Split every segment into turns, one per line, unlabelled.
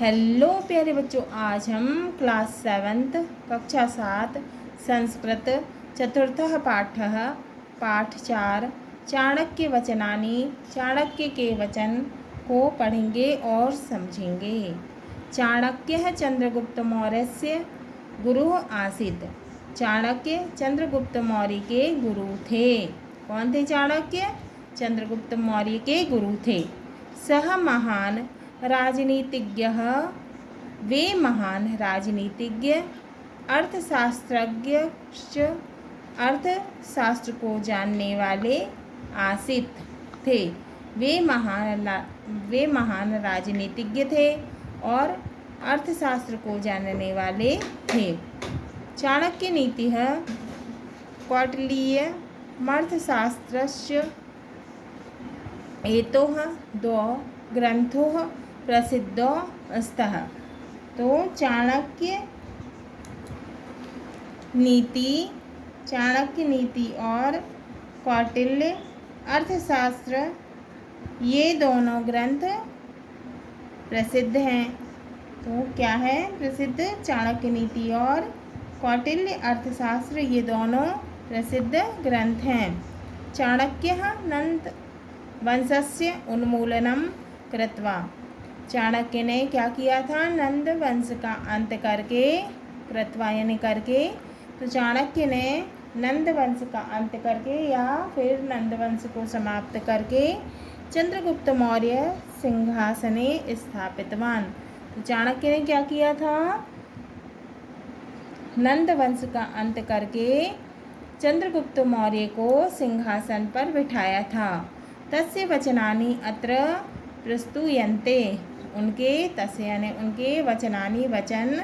Hello प्यारे बच्चों, आज हम क्लास 7 कक्षा 7 संस्कृत चतुर्थः पाठः पाठ 4 चाणक्य वचनानि चाणक्य के वचन को पढ़ेंगे और समझेंगे। चाणक्यः चंद्रगुप्त मौर्यस्य गुरुः आसीत्। चाणक्य चंद्रगुप्त मौर्य के गुरु थे। कौन थे चाणक्य? चंद्रगुप्त मौर्य के गुरु थे। सह महान राजनीतिज्ञः, वे महान राजनीतिज्ञ, अर्थशास्त्रज्ञ, अर्थशास्त्र को जानने वाले आसित थे। वे महान राजनीतिज्ञ थे और अर्थशास्त्र को जानने वाले थे। चाणक्य नीतिः कौटिल्यमर्थशास्त्रस्य एतोः द्वौ ग्रंथोः प्रसिद्धौ स्तः। तो चाणक्य नीति और कौटिल्य अर्थशास्त्र, ये दोनों ग्रंथ प्रसिद्ध हैं। तो क्या है प्रसिद्ध? चाणक्य नीति और कौटिल्य अर्थशास्त्र, ये दोनों प्रसिद्ध ग्रंथ हैं। चाणक्यः नंद वंशस्य उन्मूलनं कृत्वा, चाणक्य ने क्या किया था? नंद वंश का अंत करके, कृत्वा यानी करके। तो चाणक्य ने नंद वंश का अंत करके या फिर नंद वंश को समाप्त करके चंद्रगुप्त मौर्य सिंहासने स्थापितवान। तो चाणक्य ने क्या किया था? नंद वंश का अंत करके चंद्रगुप्त मौर्य को सिंहासन पर बिठाया था। तस्य वचनानि अत्र प्रस्तूयन्ते, उनके वचनानि वचन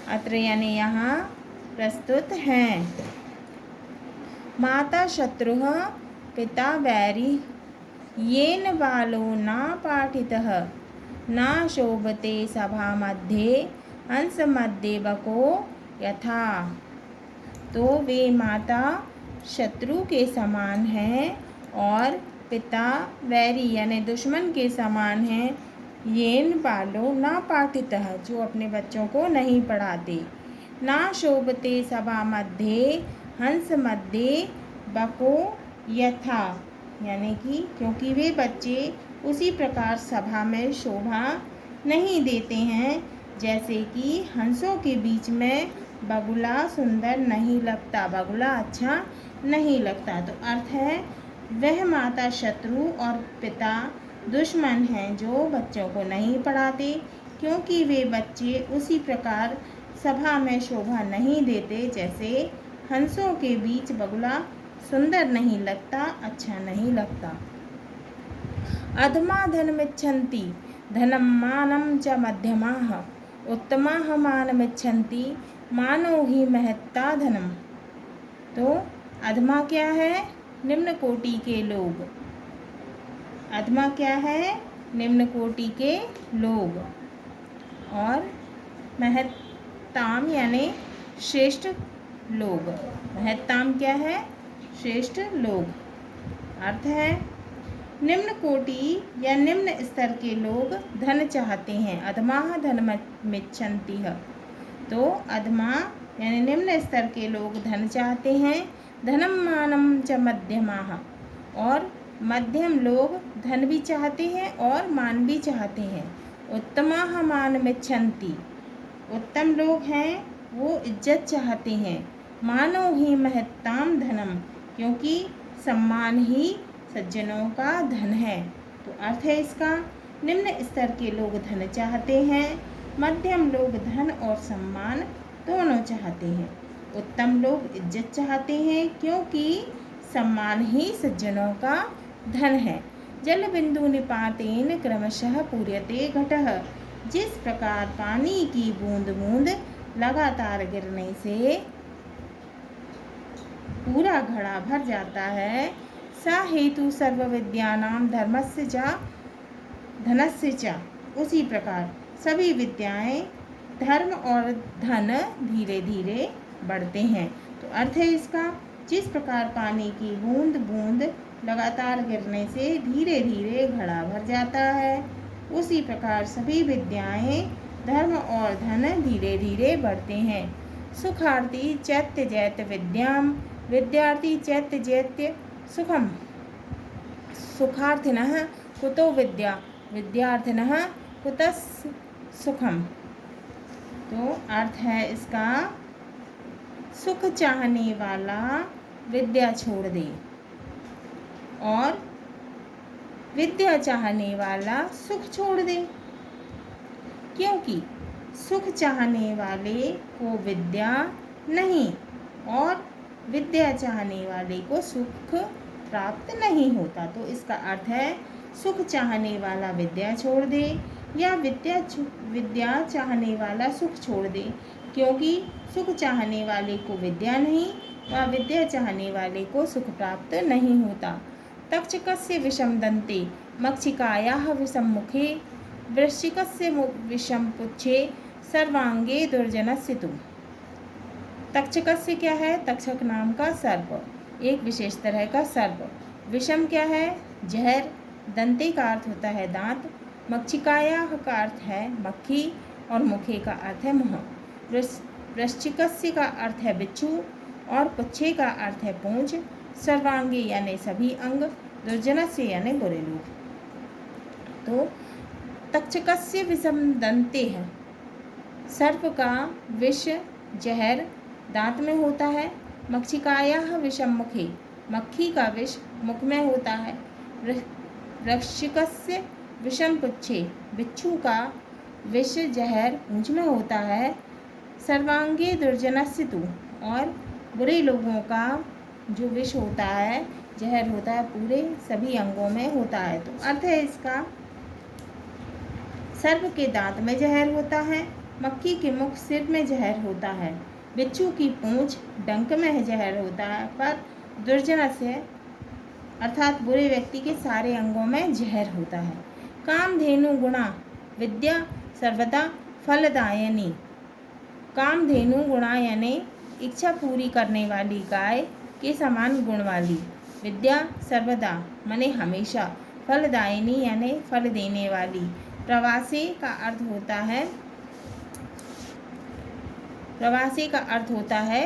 अत्र यानी यहाँ प्रस्तुत हैं। माता शत्रुः पिता वैरी, येन बालो न पाठितः न शोभते सभा मध्ये हंस मध्ये बको यथा। तो वे माता शत्रु के समान हैं और पिता वैरी यानी दुश्मन के समान हैं। येन बालो ना पाठितः, जो अपने बच्चों को नहीं पढ़ाते। ना शोभते सभा मध्ये हंस मध्ये बको यथा, यानी कि क्योंकि वे बच्चे उसी प्रकार सभा में शोभा नहीं देते हैं जैसे कि हंसों के बीच में बगुला सुंदर नहीं लगता, बगुला अच्छा नहीं लगता। तो अर्थ है वह माता शत्रु और पिता दुश्मन हैं जो बच्चों को नहीं पढ़ाते, क्योंकि वे बच्चे उसी प्रकार सभा में शोभा नहीं देते जैसे हंसों के बीच बगुला सुंदर नहीं लगता, अच्छा नहीं लगता। अधमा धनमिच्छन्ति धनं मानं च मध्यमाः, उत्तमाः मानमिच्छन्ति मानो हि महत्ता धनम। तो अधमा क्या है? निम्न कोटि के लोग। अधमा क्या है? निम्न कोटि के लोग। और महत्ताम यानी श्रेष्ठ लोग। महत्ताम क्या है? श्रेष्ठ लोग। अर्थ है निम्न कोटि या निम्न स्तर के लोग धन चाहते हैं। अधमाः धनमिच्छन्ति। तो अधमा यानी निम्न स्तर के लोग धन चाहते हैं। धनम मानं च मध्यमाः, और मध्यम लोग धन भी चाहते हैं और मान भी चाहते हैं। उत्तमाः मानमिच्छन्ति, उत्तम लोग हैं वो इज्जत चाहते हैं। मानो हि महत्ताम धनम, क्योंकि सम्मान ही सज्जनों का धन है। तो अर्थ है इसका निम्न स्तर के लोग धन चाहते हैं, मध्यम लोग धन और सम्मान दोनों चाहते हैं। उत्तम लोग इज्जत चाहते हैं क्योंकि सम्मान ही सज्जनों का धन है। जल बिंदु निपातेन क्रमशः पूर्यते घटः, जिस प्रकार पानी की बूंद बूंद लगातार गिरने से पूरा घड़ा भर जाता है। सा हेतु सर्व विद्यानां धर्मस्य च धनस्य च, उसी प्रकार सभी विद्याएं धर्म और धन धीरे धीरे बढ़ते हैं। तो अर्थ है इसका जिस प्रकार पानी की बूंद बूंद लगातार गिरने से धीरे धीरे घड़ा भर जाता है, उसी प्रकार सभी विद्याएं धर्म और धन धीरे धीरे बढ़ते हैं। सुखार्थी चैत्य जैत विद्याम, विद्यार्थी चैत्य जैत्य सुखम। सुखार्थिनः कुतो विद्या, विद्यार्थिनः कुतः सुखम। तो अर्थ है इसका, सुख चाहने वाला विद्या छोड़ दे और विद्या चाहने वाला सुख छोड़ दे, क्योंकि सुख चाहने वाले को विद्या नहीं और विद्या चाहने वाले को सुख प्राप्त नहीं होता। तो इसका अर्थ है, सुख चाहने वाला विद्या छोड़ दे या विद्या चाहने वाला सुख छोड़ दे, क्योंकि सुख चाहने वाले को विद्या नहीं व विद्या चाहने वाले को सुख प्राप्त नहीं होता। तक्षकस्य विषम दंते, मक्षिकायाः विषम मुखे, वृश्चिकस्य विषम पुच्छे, सर्वांगे दुर्जनस्य तु। तक्षकस्य क्या है? तक्षक नाम का सर्प, एक विशेष तरह का सर्प। विषम क्या है? जहर। दंते का अर्थ होता है दांत। मक्षिकायाः का अर्थ है मक्खी और मुखे का अर्थ है मुँह। वृश्चिकस्य का अर्थ है बिच्छू और पुच्छे का अर्थ है पूंछ। सर्वांगे यानी सभी अंग, दुर्जनस्य यानी बुरे लोग। तो तक्षकस्य विषम दंते है, सर्प का विष जहर दांत में होता है। मक्षिकायाः विषम मुखे, मक्खी का विष मुख में होता है। वृश्चिकस्य विषम पुच्छे, बिच्छू का विष जहर पूंछ में होता है। सर्वांगे दुर्जनस्य तु, और बुरे लोगों का जो विष होता है, जहर होता है, पूरे सभी अंगों में होता है। तो अर्थ है इसका, सर्प के दांत में जहर होता है, मक्खी के मुख सिर में जहर होता है, बिच्छू की पूंछ डंक में जहर होता है, पर दुर्जनस्य अर्थात बुरे व्यक्ति के सारे अंगों में जहर होता है। कामधेनु गुणा विद्या सर्वदा फलदायिनी। कामधेनु गुणा यानी इच्छा पूरी करने वाली गाय के समान गुण वाली। विद्या सर्वदा माने हमेशा, फलदायिनी यानी फल देने वाली। प्रवासी का अर्थ होता है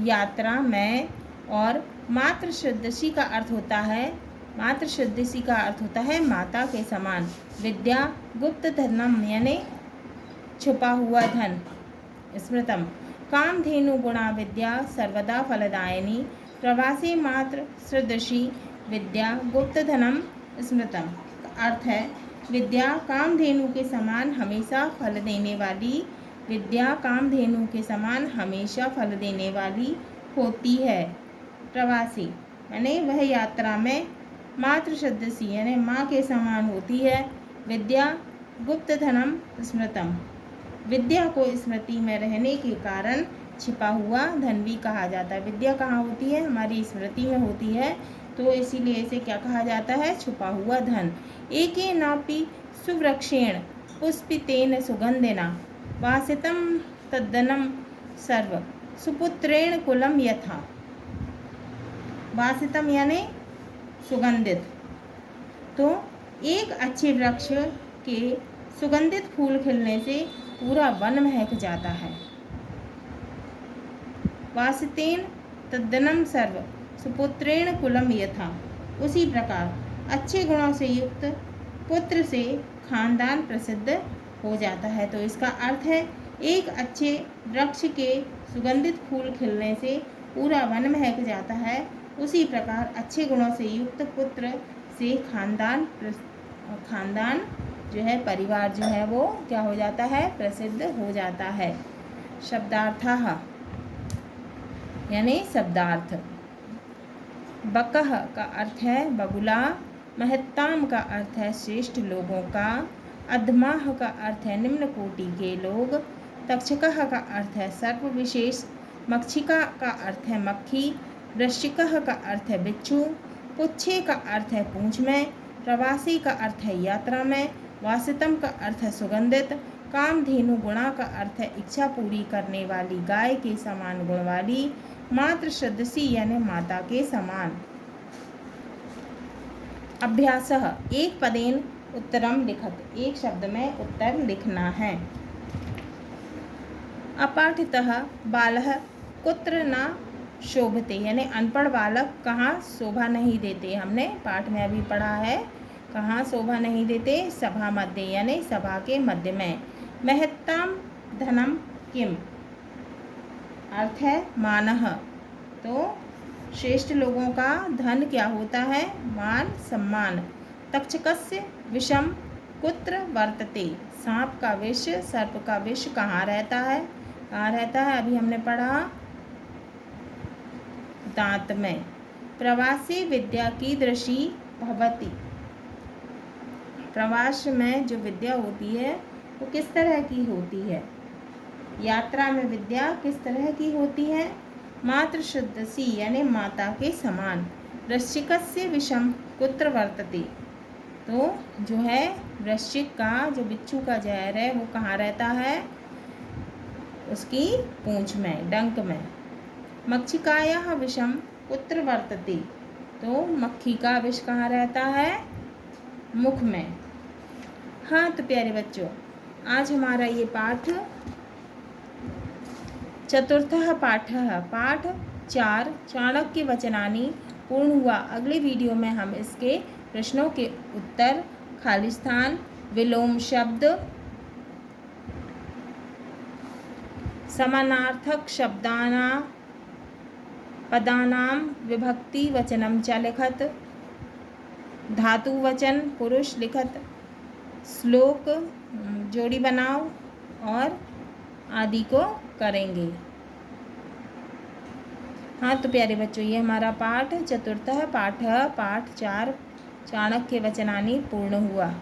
यात्रा में, और मातृसदृशी का अर्थ होता है माता के समान। विद्या गुप्त धनम यानी छुपा हुआ धन। स्मृतम कामधेनु गुणा विद्या सर्वदा फलदायिनी, प्रवासी मात्र सदृशी विद्या गुप्त धनम स्मृतम। अर्थ है, विद्या कामधेनु के समान हमेशा फल देने वाली, विद्या कामधेनु के समान हमेशा फल देने वाली होती है। प्रवासी यानी वह यात्रा में, मातृ सदृशी यानी माँ के समान होती है। विद्या गुप्त धनम स्मृतम, विद्या को स्मृति में रहने के कारण छिपा हुआ धन भी कहा जाता है। विद्या कहाँ होती है? हमारी स्मृति में होती है, तो इसीलिए इसे क्या कहा जाता है? छुपा हुआ धन। एके नापि सुवृक्षेण पुष्पितेन सुगंधिना, वासितम तद्दनम सर्व सुपुत्रेण कुलम यथा। वासितम यानी सुगंधित। तो एक अच्छे वृक्ष के सुगंधित फूल खिलने से पूरा वन महक जाता है। वासितेन तद्दनम सर्व सुपुत्रेण कुलम यथा, उसी प्रकार अच्छे गुणों से युक्त पुत्र से खानदान प्रसिद्ध हो जाता है। तो इसका अर्थ है, एक अच्छे वृक्ष के सुगंधित फूल खिलने से पूरा वन महक जाता है, उसी प्रकार अच्छे गुणों से युक्त पुत्र से खानदान जो है, परिवार जो है वो क्या हो जाता है? प्रसिद्ध हो जाता है। शब्दार्थः यानी शब्दार्थ। बकह का अर्थ है बगुला, महत्ताम का अर्थ है श्रेष्ठ लोगों का, अधमाह का अर्थ है निम्न कोटि के लोग, तक्षकः का अर्थ है सर्प विशेष, मक्षिका का अर्थ है मक्खी, वृश्चिकः का अर्थ है बिच्छू, पुच्छे का अर्थ है पूंछ में, प्रवासी का अर्थ है यात्रा में, वासितम का अर्थ है सुगंधित, कामधेनु गुणा का अर्थ है इच्छा पूरी करने वाली गाय के समान गुण वाली, मातृ सदृशी यानी माता के समान। अभ्यासः एक पदेन उत्तरम लिखत, एक शब्द में उत्तर लिखना है। अपाठितः बालः कुत्र न शोभते, यानी अनपढ़ बालक कहाँ शोभा नहीं देते। हमने पाठ में अभी पढ़ा है, कहाँ शोभा नहीं देते, सभा मध्य, यानी सभा के मध्य में। महत्तम धनम किम, अर्थ है मानः, तो श्रेष्ठ लोगों का धन क्या होता है, मान सम्मान। तक्षकस्य विषम कुत्र वर्तते, सांप का विष, सर्प का विष कहाँ रहता है, कहाँ रहता है, अभी हमने पढ़ा दांत में। प्रवासी विद्या कीदृशी भवति, प्रवास में जो विद्या होती है वो किस तरह की होती है, यात्रा में विद्या किस तरह की होती है, मातृ शुद्धसी, यानी माता के समान। वृश्चिकस्य विषम कुत्र वर्तते, तो जो है वृश्चिक का, जो बिच्छू का जहर है वो कहाँ रहता है, उसकी पूंछ में, डंक में। मक्षिकायाः विषम कुत्र वर्तते, तो मक्खी का विष कहाँ रहता है, मुख में। हाँ तो प्यारे बच्चों, आज हमारा ये पाठ चतुर्थः पाठः, पाठ 4 चाणक्य वचनानि पूर्ण हुआ। अगले वीडियो में हम इसके प्रश्नों के उत्तर, खाली स्थान, विलोम शब्द, समानार्थक शब्दानां पदानां विभक्ति वचनम च लिखत, धातुवचन पुरुष लिखत, श्लोक जोड़ी बनाओ और आदि को करेंगे। हाँ तो प्यारे बच्चों, ये हमारा पाठ चतुर्थः पाठ 4 चाणक्य वचनानि पूर्ण हुआ।